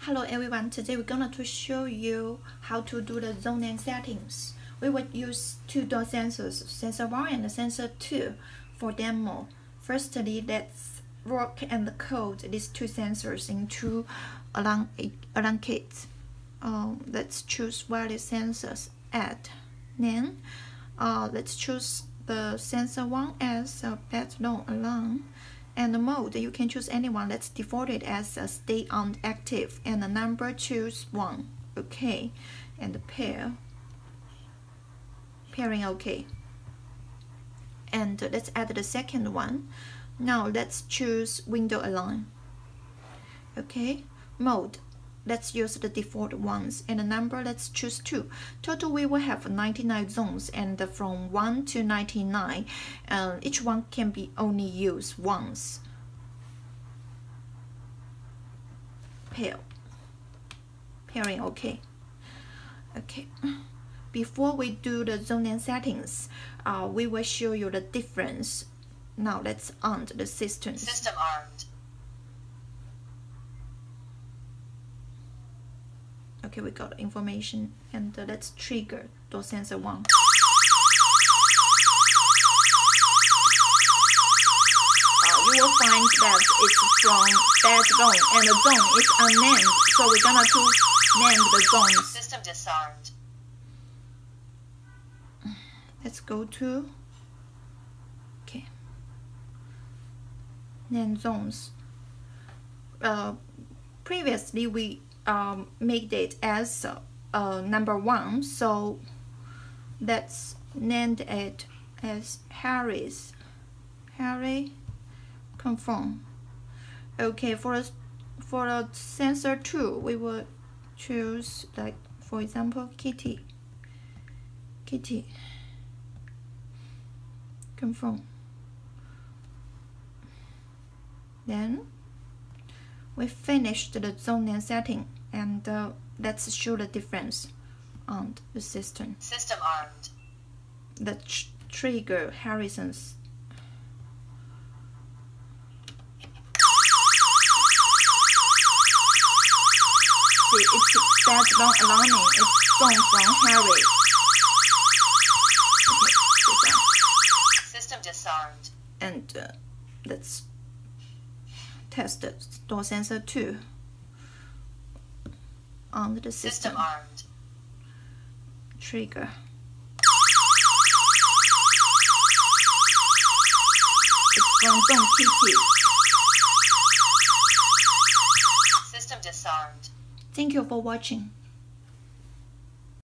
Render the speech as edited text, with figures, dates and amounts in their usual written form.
Hello everyone, today we're going to show you how to do the zoning settings. We will use two door sensors, sensor 1 and sensor 2 for demo. Firstly, let's work and code these two sensors into alarm kits. Let's choose wireless sensors add. Then let's choose the sensor 1 as a bedroom alarm. And the mode, you can choose anyone. Let's default it as a stay on active. And the number, choose 1. Okay. And the pairing okay. And let's add the second one. Now let's choose window alarm. Okay. Mode, let's use the default ones. And the number, let's choose 2. Total, we will have 99 zones, and from 1 to 99, each one can be only used once. Pairing okay. Okay. Before we do the zoning settings, we will show you the difference. Now let's on the system. System armed. Okay, we got information, and let's trigger door sensor 1. You will find that it's from bad zone, and the zone is unnamed, so we're gonna to name the zones. System disarmed. Let's go to name zones. Previously we made it as number 1, so let's name it as Harry confirm. Okay, for a sensor 2, we will choose, like, for example, Kitty confirm. Then we finished the zoning setting, and let's show the difference on the system. System armed. The trigger Harrison's. See, it's bad zone alarming. It's zone from Harry. Okay, system disarmed. And let's test the door sensor 2 on the system. System armed. Trigger. It's from Zone Kitty. System disarmed. Thank you for watching.